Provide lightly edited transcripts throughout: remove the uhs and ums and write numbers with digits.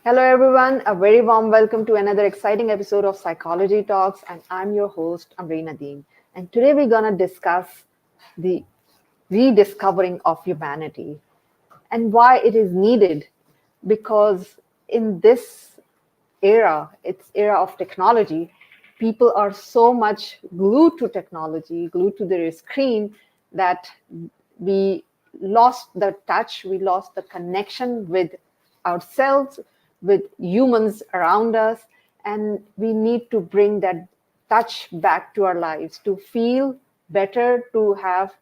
Hello, everyone. A very warm welcome to another exciting episode of Psychology Talks. And I'm your host, Amreen Nadeem. And today we're going to discuss the rediscovering of humanity and why it is needed. Because in this it's era of technology, people are so much glued to technology, glued to their screen, that we lost the touch, we lost the connection with ourselves, with humans around us, and we need to bring that touch back to our lives to feel better, to have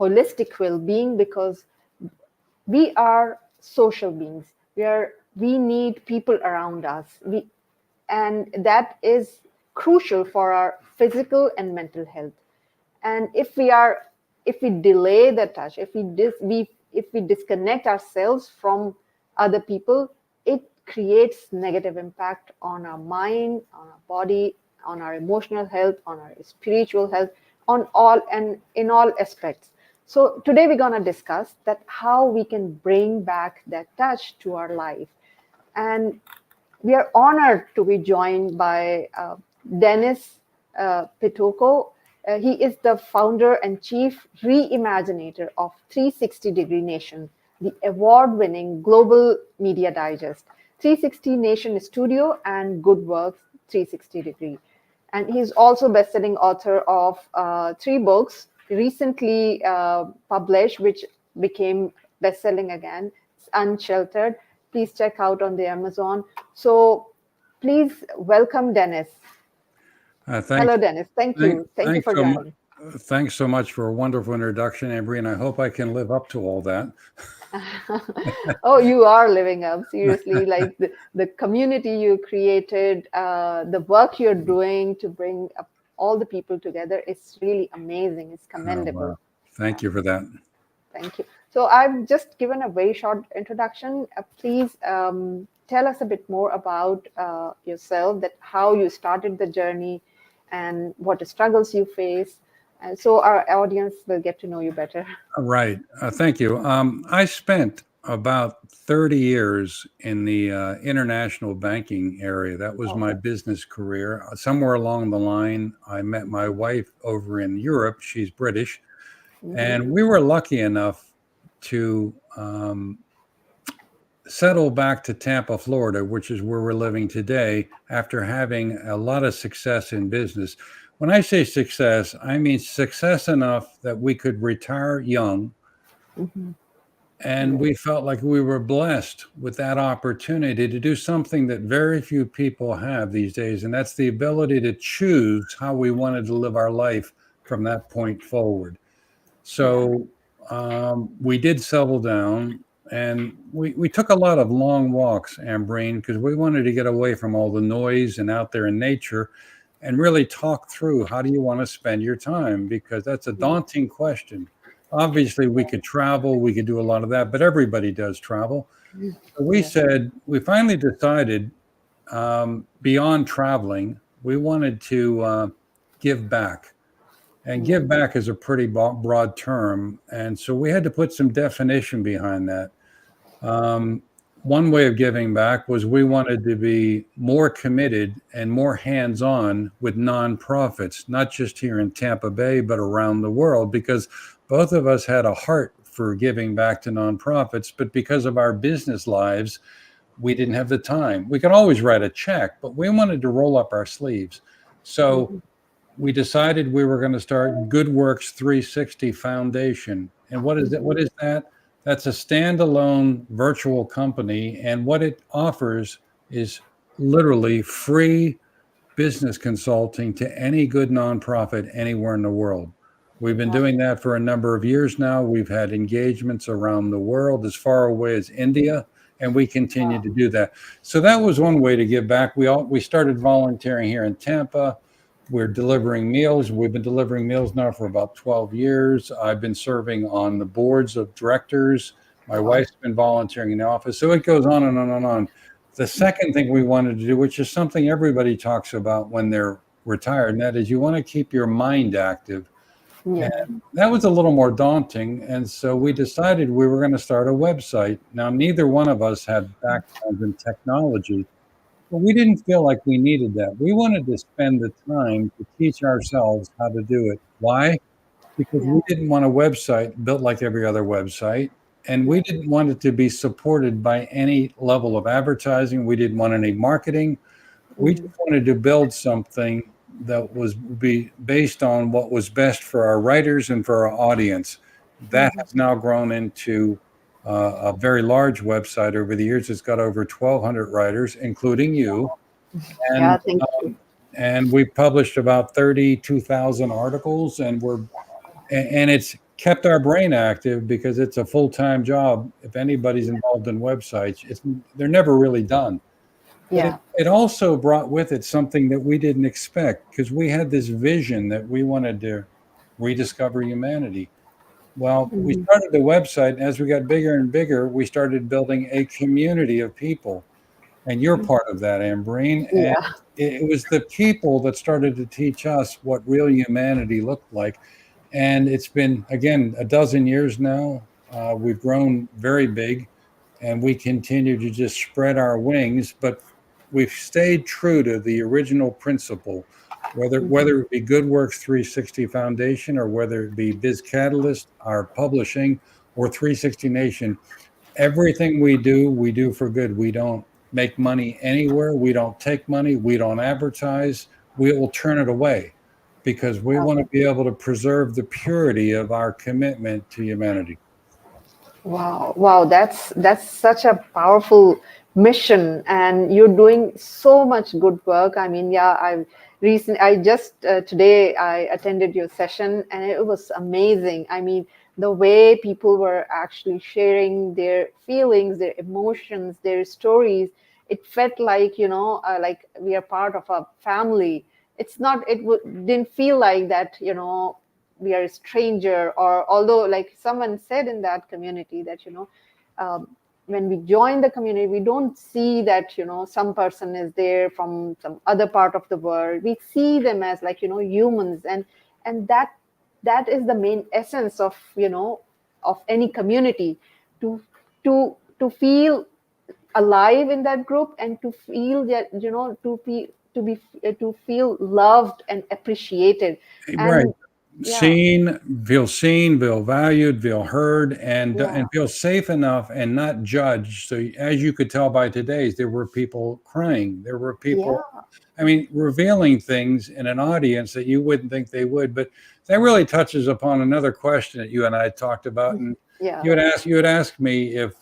holistic well-being, because we are social beings. We need people around us. And that is crucial for our physical and mental health. And if we delay the touch, if we disconnect ourselves from other people, it creates negative impact on our mind, on our body, on our emotional health, on our spiritual health, on all and in all aspects. So today we're going to discuss that how we can bring back that touch to our life. And we are honored to be joined by Dennis Pitocco. He is the founder and chief reimaginator of 360 Degree Nation, the award-winning global media digest, 360 Nation Studio and GoodWorks 360 Degree. And he's also best-selling author of 3 books recently published, which became best-selling again. It's Unsheltered. Please check out on the Amazon. So please welcome Dennis. Hello, Dennis. Thank you for joining. Thanks so much for a wonderful introduction, Ambry, and I hope I can live up to all that. Oh, you are living up, seriously. Like the community you created, the work you're doing to bring up all the people together is really amazing. It's commendable. Oh, wow. Thank you for that. Thank you. So I've just given a very short introduction. Please tell us a bit more about yourself, that how you started the journey and what struggles you face. And so our audience will get to know you better. Right. Thank you. I spent about 30 years in the international banking area. That was my business career. Somewhere along the line, I met my wife over in Europe. She's British. Mm-hmm. And we were lucky enough to settle back to Tampa, Florida, which is where we're living today, after having a lot of success in business. When I say success, I mean success enough that we could retire young. Mm-hmm. And we felt like we were blessed with that opportunity to do something that very few people have these days. And that's the ability to choose how we wanted to live our life from that point forward. So we did settle down, and we took a lot of long walks, Ambreen, because we wanted to get away from all the noise and out there in nature and really talk through how do you want to spend your time, because that's a daunting question. Obviously, we could travel, we could do a lot of that, but everybody does travel. So we finally decided beyond traveling, we wanted to give back. And give back is a pretty broad term. And so we had to put some definition behind that. One way of giving back was we wanted to be more committed and more hands-on with nonprofits, not just here in Tampa Bay, but around the world, because both of us had a heart for giving back to nonprofits, but because of our business lives, we didn't have the time. We could always write a check, but we wanted to roll up our sleeves. So we decided we were going to start GoodWorks 360 Foundation. And what is that? What is that? That's a standalone virtual company. And what it offers is literally free business consulting to any good nonprofit anywhere in the world. We've been doing that for a number of years now. We've had engagements around the world, as far away as India, and we continue to do that. So that was one way to give back. We started volunteering here in Tampa. We're delivering meals. We've been delivering meals now for about 12 years. I've been serving on the boards of directors. My wife's been volunteering in the office. So it goes on and on and on. The second thing we wanted to do, which is something everybody talks about when they're retired, and that is you want to keep your mind active. Yeah. That was a little more daunting. And so we decided we were going to start a website. Now, neither one of us had backgrounds in technology, but we didn't feel like we needed that. We wanted to spend the time to teach ourselves how to do it. Why? Because Yeah. we didn't want a website built like every other website. And we Yeah. didn't want it to be supported by any level of advertising. We didn't want any marketing. We Mm. just wanted to build something that was be based on what was best for our writers and for our audience. That Mhm. has now grown into a very large website over the years. It's got over 1,200 writers, including you, Yeah. and Thank you. and we published about 32,000 articles, and it's kept our brain active because it's a full-time job. If anybody's involved in websites, they're never really done. But Yeah. it also brought with it something that we didn't expect, because we had this vision that we wanted to rediscover humanity. Well, we Mhm. started the website, and as we got bigger and bigger, we started building a community of people. And you're part of that, Ambreen. And Yeah. it was the people that started to teach us what real humanity looked like. And it's been, again, a dozen years now. We've grown very big, and we continue to just spread our wings, but we've stayed true to the original principle, Mhm. whether it be GoodWorks 360 Foundation, or whether it be Biz Catalyst, our publishing, or 360 Nation. Everything we do for good. We don't make money anywhere. We don't take money. We don't advertise. We will turn it away, because we want to be able to preserve the purity of our commitment to humanity. Wow, wow, that's such a powerful mission, and you're doing so much good work. I mean, yeah, I just today I attended your session, and it was amazing. I mean, the way people were actually sharing their feelings, their emotions, their stories. It felt like, like we are part of a family. It's not. Didn't feel like that, we are a stranger, or although, like someone said in that community, that when we join the community, we don't see that some person is there from some other part of the world. We see them as, like, humans, and that is the main essence of of any community, to to feel alive in that group, and to feel that, to feel loved and appreciated. Right. And yeah. Seen, feel valued, feel heard, Yeah. and feel safe enough and not judged. So, as you could tell by today's, there were people crying. There were Yeah. people, I mean, revealing things in an audience that you wouldn't think they would. But that really touches upon another question that you and I talked about. And Yeah. you had asked me if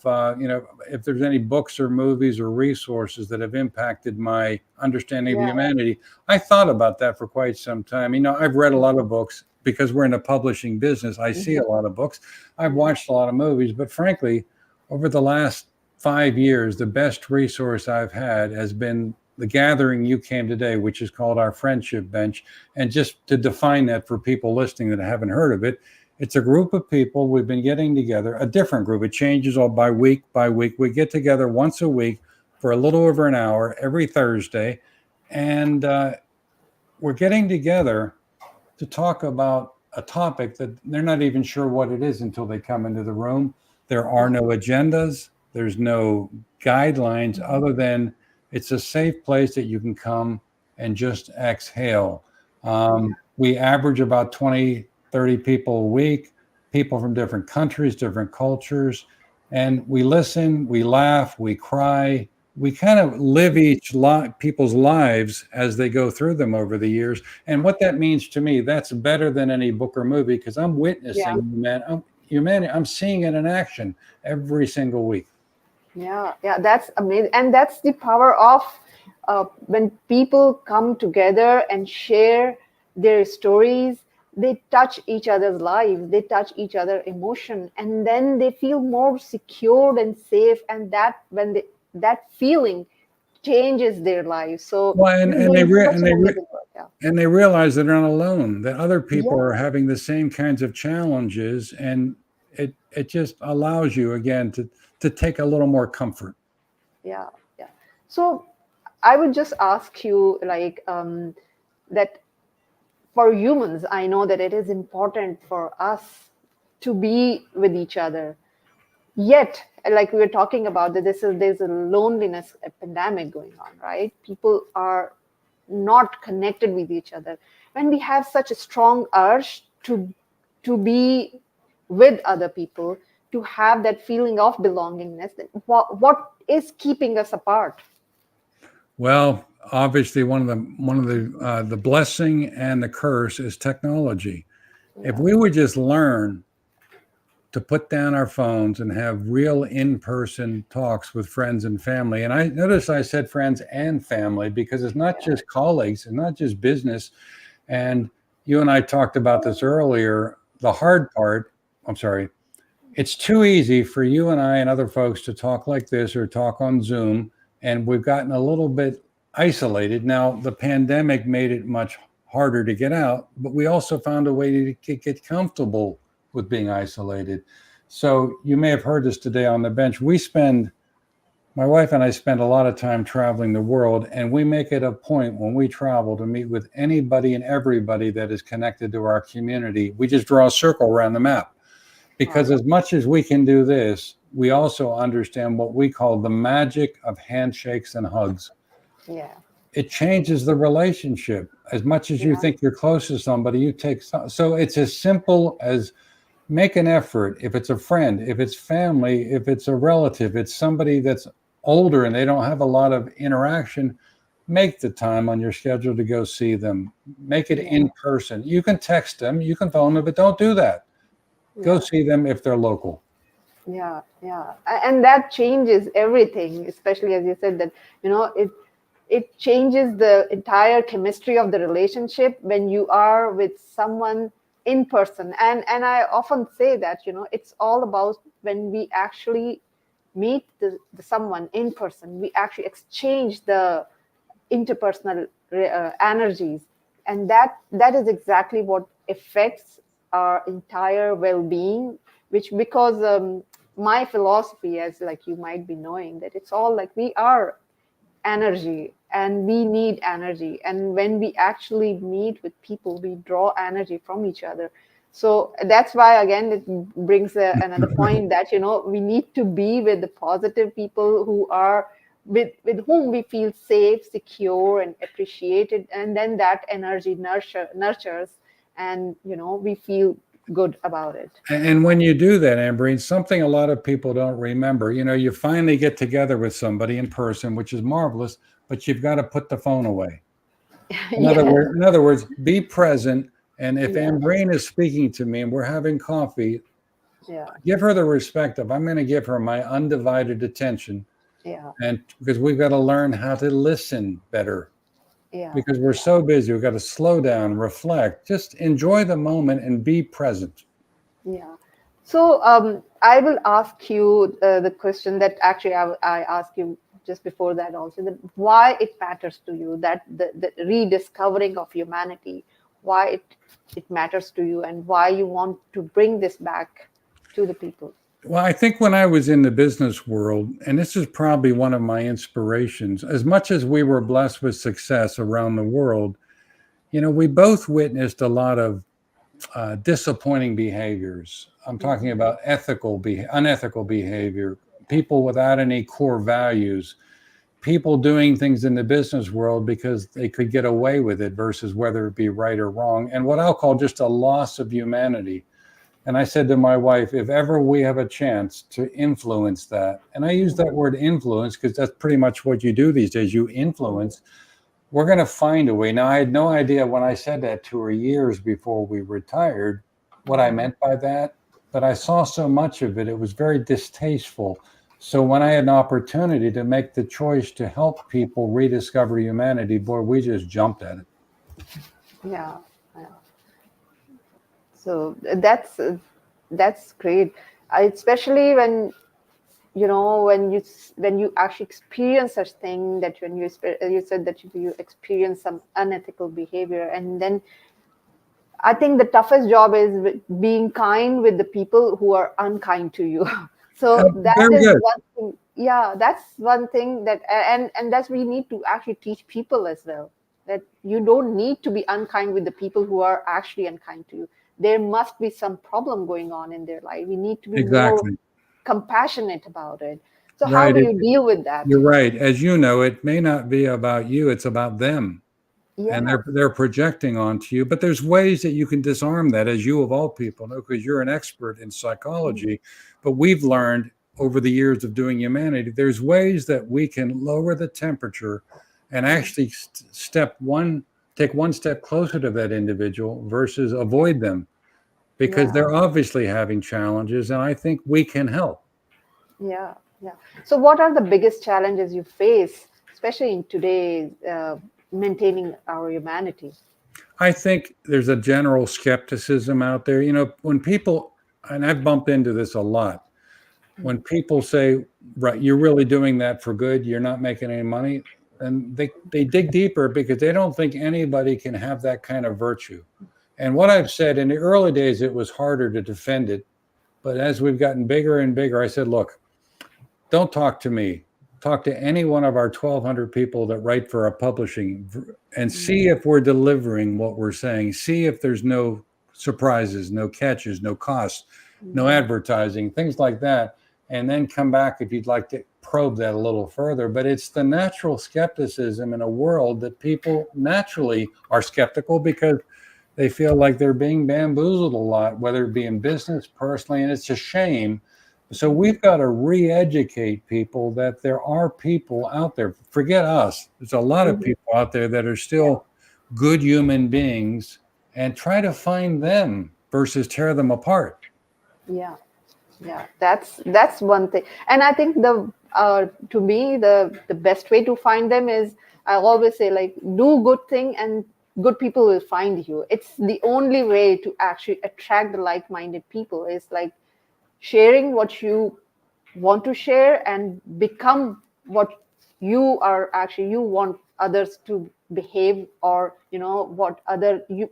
if there's any books or movies or resources that have impacted my understanding of Yeah. humanity. I thought about that for quite some time. I've read a lot of books because we're in a publishing business. I see a lot of books. I've watched a lot of movies, but frankly, over the last 5 years, the best resource I've had has been the gathering you came today, which is called our Friendship Bench. And just to define that for people listening that haven't heard of it, it's a group of people. We've been getting together, a different group. It changes all by week by week. We get together once a week for a little over an hour every Thursday. And we're getting together to talk about a topic that they're not even sure what it is until they come into the room. There are no agendas, there's no guidelines other than it's a safe place that you can come and just exhale. We average about 20, 30 people a week, people from different countries, different cultures, and we listen, we laugh, we cry. We kind of live people's lives as they go through them over the years. And what that means to me, that's better than any book or movie, because I'm Yeah. witnessing humanity. I'm seeing it in action every single week. Yeah. Yeah. That's amazing, and that's the power of when people come together and share their stories. They touch each other's lives, they touch each other emotion, and then they feel more secured and safe, and that feeling changes their lives. So Well, you're doing such an amazing work. Yeah. and they realize that they're not alone, that other people Yeah. are having the same kinds of challenges, and it just allows you again to take a little more comfort. Yeah. Yeah. So I would just ask you, like, that for humans, I know that it is important for us to be with each other. Yet, like we were talking about, that there's a loneliness pandemic going on, right? People are not connected with each other. When we have such a strong urge to be with other people, to have that feeling of belongingness, then what is keeping us apart? Well, obviously, the blessing and the curse is technology. If Yeah, we would just learn to put down our phones and have real in-person talks with friends and family. And I notice I said friends and family because it's not yeah, just colleagues and not just business. And you and I talked about this earlier. The hard part, I'm sorry, it's too easy for you and I and other folks to talk like this or talk on Zoom. And we've gotten a little bit isolated. Now, the pandemic made it much harder to get out, but we also found a way to get comfortable with being isolated. So you may have heard this today on the bench. My wife and I spend a lot of time traveling the world, and we make it a point when we travel to meet with anybody and everybody that is connected to our community. We just draw a circle around the map because right. as much as we can do this, we also understand what we call the magic of handshakes and hugs. Yeah, It changes the relationship. As much as you yeah, think you're close to somebody, you take so it's as simple as make an effort. If it's a friend, if it's family, if it's a relative, it's somebody that's older and they don't have a lot of interaction, make the time on your schedule to go see them. Make it yeah, in person. You can text them, you can phone them, but don't do that. Go yeah. see them if they're local. Yeah, yeah, and that changes everything. Especially as you said that it changes the entire chemistry of the relationship when you are with someone in person. And I often say that it's all about when we actually meet the someone in person. We actually exchange the interpersonal energies, and that is exactly what affects our entire well-being, which because my philosophy, as like you might be knowing, that it's all like we are energy and we need energy, and when we actually meet with people, we draw energy from each other. So that's why again it brings another point that we need to be with the positive people who are with whom we feel safe, secure, and appreciated, and then that energy nurtures, and we feel good about it. And when you do that, Ambreen, something a lot of people don't remember, you finally get together with somebody in person, which is marvelous, but you've got to put the phone away. Yes. In other words, be present. And if Yeah, Ambreen is speaking to me and we're having coffee, yeah, give her the respect of I'm going to give her my undivided attention. yeah, And because we've got to learn how to listen better yeah, because we're so busy, we've got to slow down, reflect, just enjoy the moment and be present. yeah. So I will ask you the question that actually I asked you just before that also, that why it matters to you, that the rediscovering of humanity, why it matters to you, and why you want to bring this back to the people. Well, I think when I was in the business world, and this is probably one of my inspirations, as much as we were blessed with success around the world, we both witnessed a lot of disappointing behaviors. I'm talking Mhm. about unethical behavior, people without any core values, people doing things in the business world because they could get away with it versus whether it be right or wrong, and what I'll call just a loss of humanity. And I said to my wife, if ever we have a chance to influence that, and I use that word influence because that's pretty much what you do these days, you Mhm. influence, we're going to find a way. Now, I had no idea when I said that to her years before we retired what I Mhm. meant by that, but I saw so much of it, it was very distasteful. So when I had an opportunity to make the choice to help people rediscover humanity, boy, we just jumped at it. Yeah, yeah. So that's great. Especially when when you actually experience such thing, that when you said that you experience some unethical behavior, and then I think the toughest job is being kind with the people who are unkind to you. So that Very is good. one thing. Yeah, that's one thing that, and that's we need to actually teach people as well, that you don't need to be unkind with the people who are actually unkind to you. There must be some problem going on in their life. We need to be more Exactly. compassionate about it. So how Right. do you deal with that? You're right. As you know, it may not be about you, it's about them. And Yeah. they're projecting onto you. But there's ways that you can disarm that, as you of all people know, because you're an expert in Mhm. psychology. But we've learned over the years of doing humanity, there's ways that we can lower the temperature and Mhm. actually take one step closer to that individual versus avoid them, because Yeah. they're obviously having challenges, and I think we can help. Yeah. Yeah. So what are the biggest challenges you face, especially in today, maintaining our humanity? I think there's a general skepticism out there. When people, and I've bumped into this a lot, when Mhm. people say, right, you're really doing that for good, you're not making any money, and they dig deeper because they don't think anybody can have that kind of virtue. And what I've said, in the early days, it was harder to defend it. But as we've gotten bigger and bigger, I said, look, don't talk to me. Talk to any one of our 1,200 people that write for a publishing, and see if we're delivering what we're saying. See if there's no surprises, no catches, no costs, no Mhm. advertising, things like that. And then come back if you'd like to probe that a little further. But it's the natural skepticism in a world that people naturally are skeptical because they feel like they're being bamboozled a lot, whether it be in business, personally, and it's a shame. So we've got to re-educate people that there are people out there. Forget us. There's a lot of Mhm. people out there that are Yeah. still good human beings, and try to find them versus tear them apart. Yeah. Yeah, that's one thing. And I think the to me the best way to find them is, I always say, like, do good thing and good people will find you. It's the only way to actually attract the like-minded people, is like sharing what you want to share and become what you are actually you want others to behave, or what other you,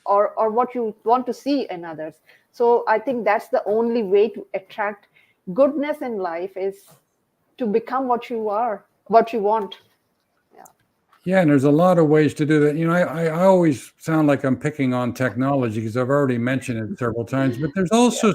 or what you want to see in others. So I think that's the only way to attract goodness in life, is to become what you are, what you want. Yeah. Yeah, and there's a lot of ways to do that. I always sound like I'm picking on technology because I've already mentioned it several times, but there's Yeah. also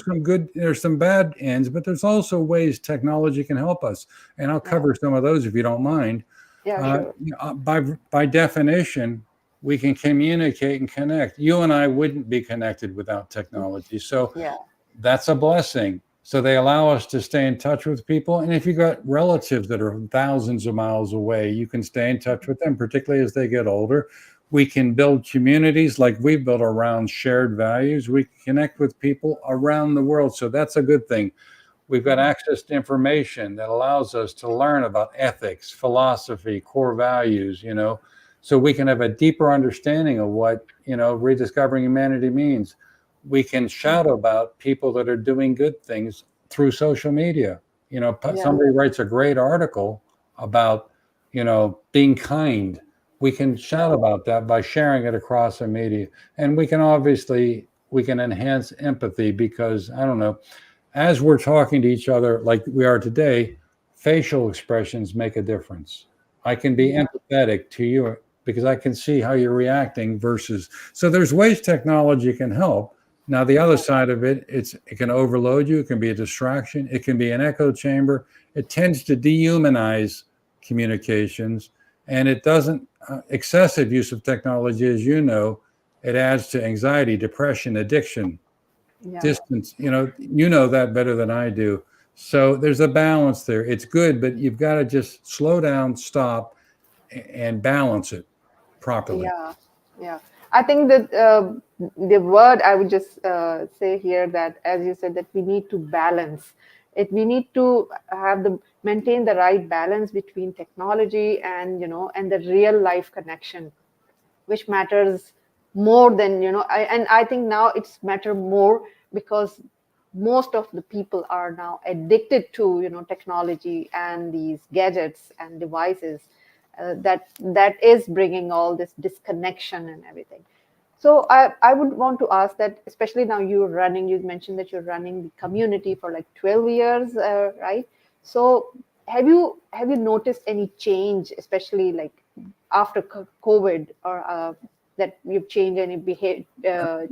there's some bad ends, but there's also ways technology can help us. And I'll Yeah. cover some of those if you don't mind. Yeah, sure. By definition, we can communicate and connect. You and I wouldn't be connected without technology. So Yeah. that's a blessing. So they allow us to stay in touch with people. And if you've got relatives that are thousands of miles away, you can stay in touch with them, particularly as they get older. We can build communities like we've built around shared values. We can connect with people around the world. So that's a good thing. We've got access to information that allows us to learn about ethics, philosophy, core values, so we can have a deeper understanding of what, rediscovering humanity means. We can shout about people that are doing good things through social media. Yeah. Somebody writes a great article about, being kind. We can shout Yeah. about that by sharing it across the media. And we can enhance empathy because, I don't know, as we're talking to each other like we are today, facial expressions make a difference. I can be Yeah. empathetic to you because I can see how you're reacting versus. So there's ways technology can help. Now the other Yeah. side of it, it can overload you. It can be a distraction. It can be an echo chamber. It tends to dehumanize communications, and it doesn't. Excessive use of technology, as you know, it adds to anxiety, depression, addiction, Yeah. distance. You know that better than I do. So there's a balance there. It's good, but you've got to just slow down, stop, and balance it properly. Yeah, yeah. I think that the word I would just say here, that, as you said, that we need to balance it. We need to have the maintain the right balance between technology and and the real life connection, which matters more than and I think now it's matter more, because most of the people are now addicted to technology and these gadgets and devices, that is bringing all this disconnection and everything. So I would want to ask that, especially now you mentioned that you're running the community for like 12 years, right? So have you noticed any change, especially like after COVID, or that you've changed any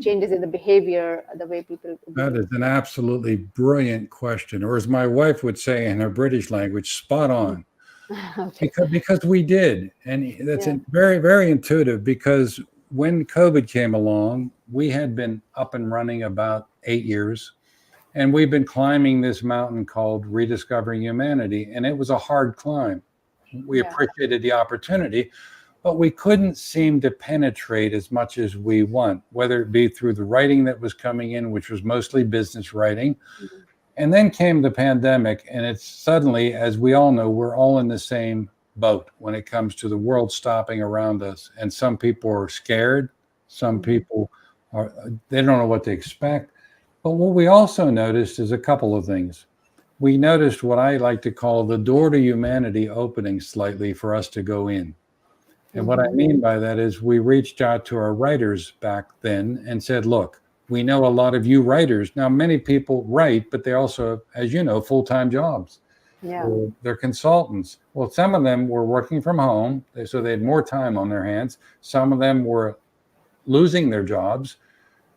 changes in the behavior, the way people That behave? is an absolutely brilliant question, or as my wife would say in her British language, spot on. Okay. Because we did, and that's Yeah. very, very intuitive. Because when COVID came along, we had been up and running about 8 years, and we've been climbing this mountain called Rediscovering Humanity, and it was a hard climb. We Yeah. appreciated the opportunity, but we couldn't seem to penetrate as much as we want, whether it be through the writing that was coming in, which was mostly business writing. Mhm. And then came the pandemic, and it's suddenly, as we all know, we're all in the same boat when it comes to the world stopping around us. And some people are scared, some Mhm. people are, they don't know what to expect. But what we also noticed is a couple of things. We noticed what I like to call the door to humanity opening slightly for us to go in. And what I Mhm. mean by that is we reached out to our writers back then and said, look, we know a lot of you writers. Now, many people write, but they also, as you know, full-time jobs, Yeah. or they're consultants. Well, some of them were working from home, so they had more time on their hands. Some of them were losing their jobs.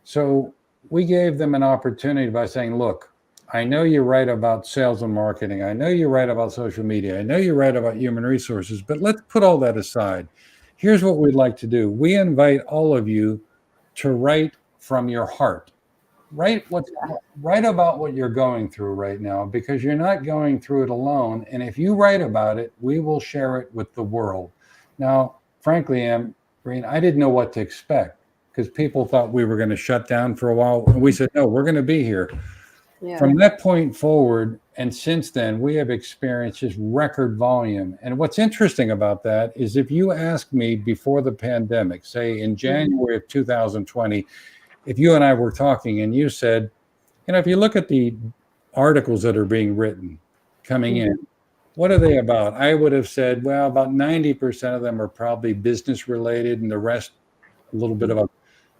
So we gave them an opportunity by saying, look, I know you write about sales and marketing. I know you write about social media. I know you write about human resources, but let's put all that aside. Here's what we'd like to do. We invite all of you to write from your heart. Write about what you're going through right now, because you're not going through it alone. And if you write about it, we will share it with the world. Now, frankly, Green, I didn't know what to expect, because people thought we were going to shut down for a while. And we said, no, we're going to be here. Yeah. From that point forward, and since then, we have experienced just record volume. And what's interesting about that is, if you asked me before the pandemic, say in January of 2020, if you and I were talking and you said, if you look at the articles that are being written coming in, Mhm. what are they about? I would have said, well, about 90% of them are probably business related, and the rest a little bit of a.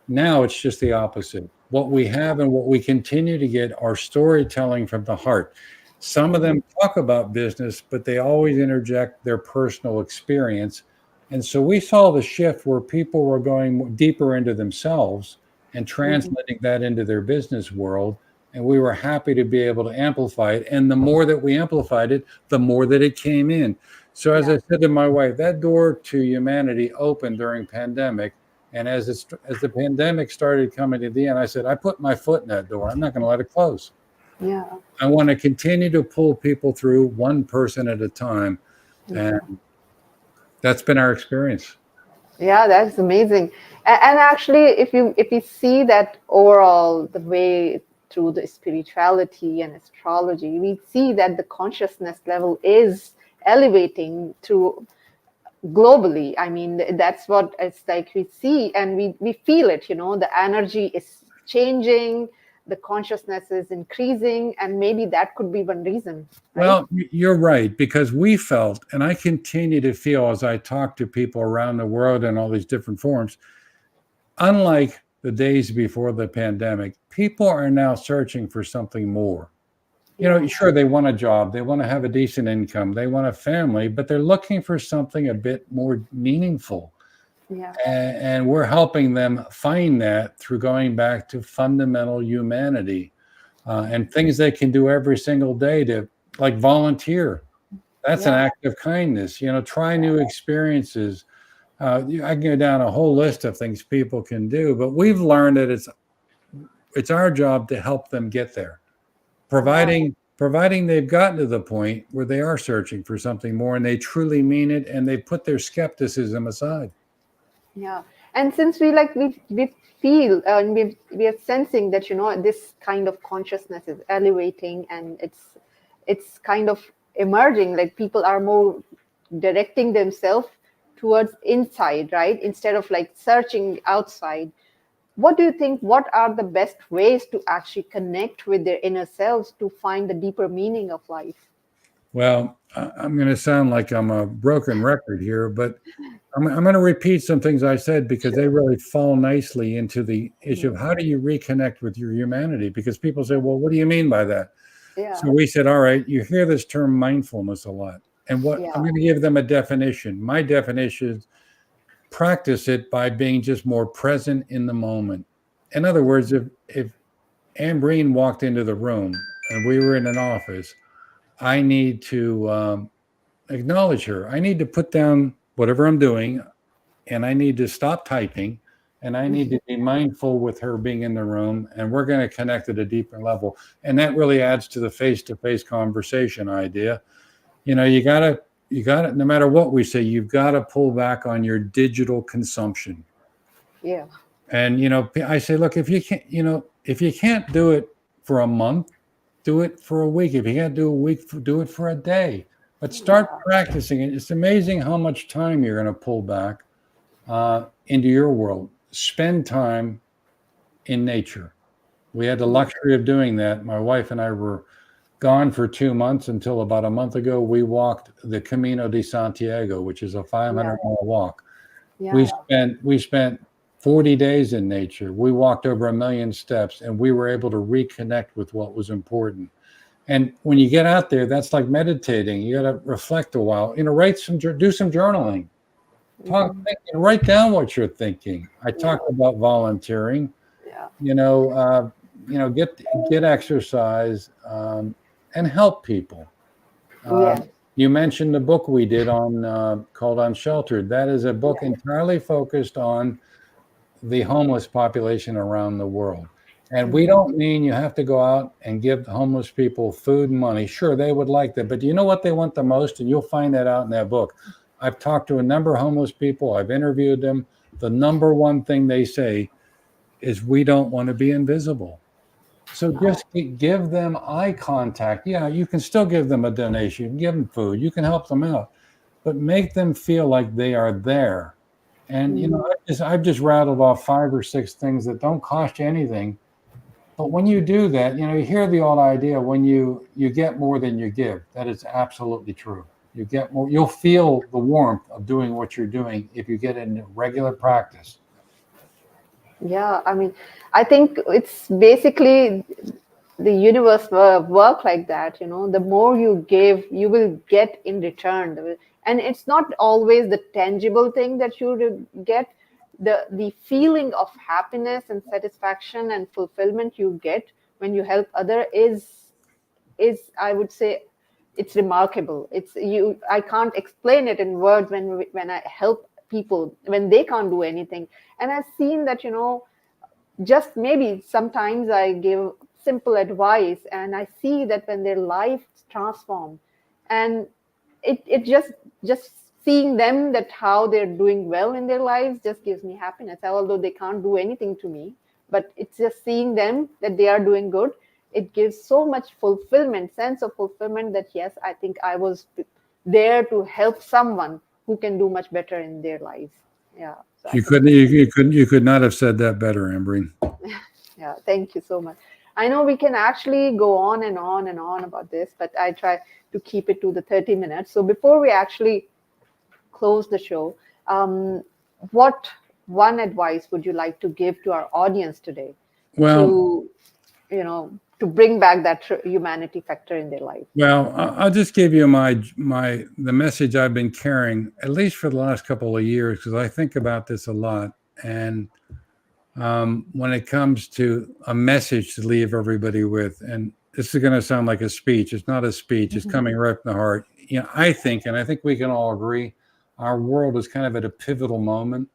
Now it's just the opposite. What we have and what we continue to get are storytelling from the heart. Some of Mhm. them talk about business, but they always interject their personal experience. And so we saw the shift where people were going deeper into themselves and Mhm. translating that into their business world. And we were happy to be able to amplify it. And the more that we amplified it, the more that it came in. So as Yeah. I said to my wife, that door to humanity opened during pandemic. And as the pandemic started coming to the end, I said, I put my foot in that door. I'm not going to let it close. Yeah. I want to continue to pull people through one person at a time. And Mhm. that's been our experience. Yeah, that's amazing. And actually, if you see that overall, the way through the spirituality and astrology, we see that the consciousness level is elevating through globally. I mean, that's what it's like we see and we feel it, the energy is changing, the consciousness is increasing, and maybe that could be one reason, right? Well, you're right, because we felt, and I continue to feel as I talk to people around the world in all these different forums, unlike the days before the pandemic, people are now searching for something more. Yeah. Sure, they want a job, they want to have a decent income, they want a family, but they're looking for something a bit more meaningful. Yeah. And we're helping them find that through going back to fundamental humanity, and things they can do every single day, to like volunteer. That's an Yeah. act of kindness. Try new experiences. I can go down a whole list of things people can do, but we've learned that it's our job to help them get there, Yeah. providing they've gotten to the point where they are searching for something more and they truly mean it, and they put their skepticism aside. Yeah, and since we feel and we are sensing that this kind of consciousness is elevating, and it's kind of emerging, like people are more directing themselves towards inside, right, instead of like searching outside. What do you think? What are the best ways to actually connect with their inner selves to find the deeper meaning of life? Well, I'm going to sound like I'm a broken record here, but I'm going to repeat some things I said, because they Sure. really fall nicely into the issue Mhm. of how do you reconnect with your humanity? Because people say, well, what do you mean by that? Yeah. So we said, all right, you hear this term mindfulness a lot. And what Yeah. I'm going to give them a definition. My definition is practice it by being just more present in the moment. In other words, if Anne Breen walked into the room and we were in an office, I need to acknowledge her. I need to put down whatever I'm doing, and I need to stop typing, and I need to be mindful with her being in the room, and we're going to connect at a deeper level. And that really adds to the face-to-face conversation idea. You got to, no matter what we say, you've got to pull back on your digital consumption. Yeah. And, I say, look, if you can't do it for a month, do it for a week. If you can't do a week, do it for a day. But start practicing it. It's amazing how much time you're going to pull back into your world. Spend time in nature. We had the luxury of doing that. My wife and I were gone for 2 months until about a month ago. We walked the Camino de Santiago, which is a 500-mile walk. Yeah. We spent 40 days in nature. We walked over 1 million steps, and we were able to reconnect with what was important. And when you get out there, that's like meditating. You got to reflect a while. Do some journaling. Write down what you're thinking. I talked about volunteering. Yeah. Get exercise and help people. You mentioned the book we did on called Unsheltered. That is a book entirely focused on the homeless population around the world. And we don't mean you have to go out and give the homeless people food and money. Sure, they would like that. But do you know what they want the most? And you'll find that out in that book. I've talked to a number of homeless people. I've interviewed them. The number one thing they say is we don't want to be invisible. So just give them eye contact. Yeah, you can still give them a donation. You can give them food. You can help them out. But make them feel like they are there. And, I've just rattled off 5 or 6 things that don't cost you anything. But when you do that, you hear the old idea, when you get more than you give. That is absolutely true. You get more. You'll feel the warmth of doing what you're doing if you get in regular practice. Yeah, I mean, I think it's basically the universe work like that. The more you give, you will get in return. And it's not always the tangible thing that you get. The feeling of happiness and satisfaction and fulfillment you get when you help other is I would say it's remarkable. I can't explain it in words when I help people when they can't do anything. And I've seen that just maybe sometimes I give simple advice and I see that when their lives transform, and it just seeing them, that how they're doing well in their lives, just gives me happiness, although they can't do anything to me. But it's just seeing them that they are doing good. It gives so much sense of fulfillment, that yes, I think I was there to help someone who can do much better in their lives. Yeah. So You could not have said that better, Ambreen. Yeah, thank you so much. I know we can actually go on and on and on about this, but I try to keep it to the 30 minutes. So before we actually close the show, what one advice would you like to give to our audience today? Well, to bring back that humanity factor in their life? Well, I'll just give you the message I've been carrying, at least for the last couple of years, because I think about this a lot. And when it comes to a message to leave everybody with, and this is going to sound like a speech. It's not a speech. It's coming right from the heart. I think we can all agree, our world is kind of at a pivotal moment.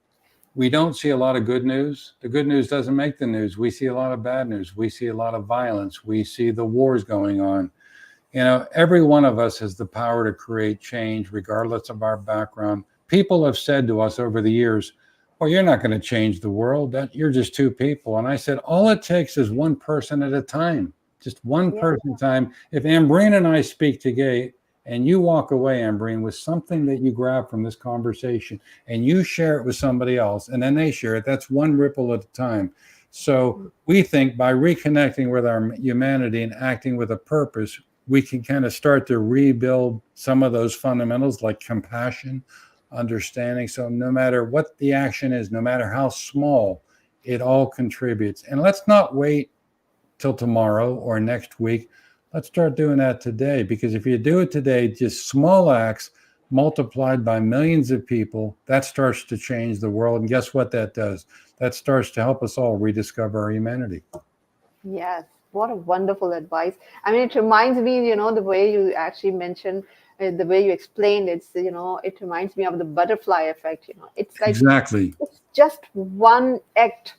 We don't see a lot of good news. The good news doesn't make the news. We see a lot of bad news. We see a lot of violence. We see the wars going on. Every one of us has the power to create change, regardless of our background. People have said to us over the years, well, you're not going to change the world. You're just 2 people. And I said, all it takes is 1 person at a time, just 1 person at a time. If Ambreen and I speak today, and you walk away, Ambreen, with something that you grab from this conversation, and you share it with somebody else, and then they share it, that's 1 ripple at a time. So we think by reconnecting with our humanity and acting with a purpose, we can kind of start to rebuild some of those fundamentals like compassion, understanding. So no matter what the action is, no matter how small, it all contributes. And let's not wait till tomorrow or next week. Let's start doing that today, because if you do it today, just small acts multiplied by millions of people, that starts to change the world. And guess what that does? That starts to help us all rediscover our humanity. Yes, what a wonderful advice. I mean, it reminds me, the way you actually mentioned, the way you explained it, it reminds me of the butterfly effect. It's like Exactly. it's just one act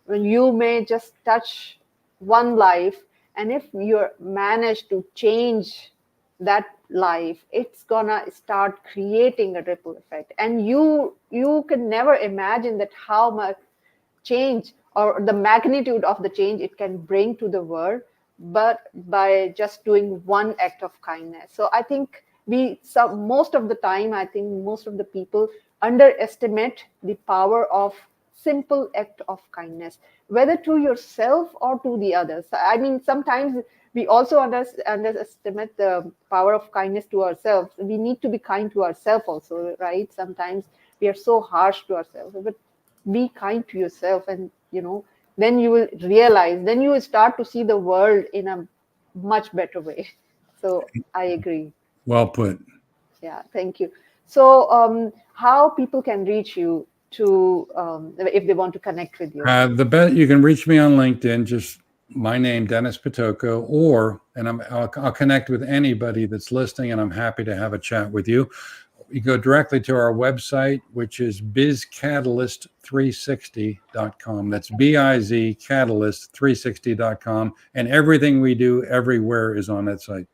when you may just touch one life, and if you manage to change that life, it's gonna start creating a ripple effect, and you can never imagine that how much change or the magnitude of the change it can bring to the world, but by just doing one act of kindness. So I think most of the time, I think most of the people underestimate the power of simple act of kindness, whether to yourself or to the others. I mean, sometimes we also underestimate the power of kindness to ourselves. We need to be kind to ourselves also, right? Sometimes we are so harsh to ourselves, but be kind to yourself, and then you will realize, then you will start to see the world in a much better way. So I agree. Well put. Yeah, thank you. So how people can reach you to if they want to connect with you? The best, you can reach me on LinkedIn, just my name, Dennis Pitocco, I'll connect with anybody that's listening, and I'm happy to have a chat with you. You go directly to our website, which is bizcatalyst360.com. That's bizcatalyst360.com. And everything we do everywhere is on that site.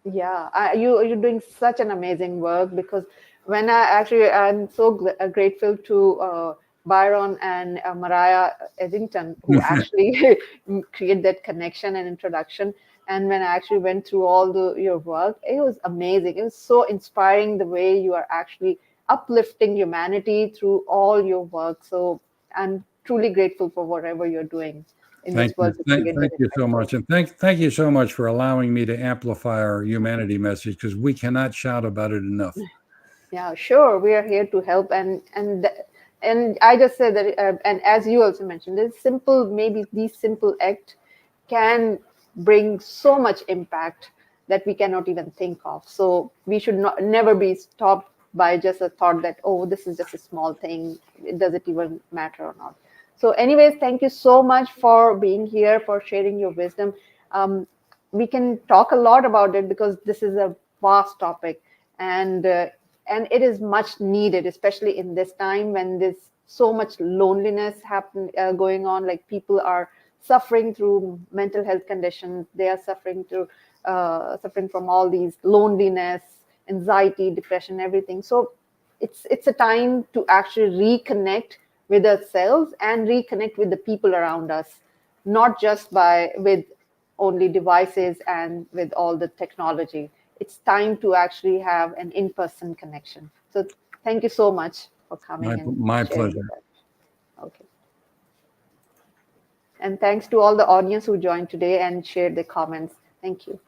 Yeah, you're doing such an amazing work, because I'm so grateful to Byron and Mariah Eddington, who actually create that connection and introduction. And when I actually went through all your work, it was amazing. It was so inspiring the way you are actually uplifting humanity through all your work. So I'm truly grateful for whatever you're doing in Thank this you. world to create Thank that you so impact. much. And thank you so much for allowing me to amplify our humanity message, because we cannot shout about it enough. Yeah, sure. We are here to help, and I just said that, and as you also mentioned, this simple, maybe these simple act can bring so much impact that we cannot even think of. So we should not never be stopped by just a thought that, oh, this is just a small thing. Does it even matter or not? So, anyways, thank you so much for being here, for sharing your wisdom. We can talk a lot about it, because this is a vast topic, and it is much needed, especially in this time when there's so much loneliness going on. Like, people are suffering through mental health conditions. They are suffering from all these loneliness, anxiety, depression, everything. So it's a time to actually reconnect with ourselves and reconnect with the people around us, not just with only devices and with all the technology. It's time to actually have an in-person connection. So thank you so much for coming and My sharing pleasure. with us. Okay. And thanks to all the audience who joined today and shared their comments. Thank you.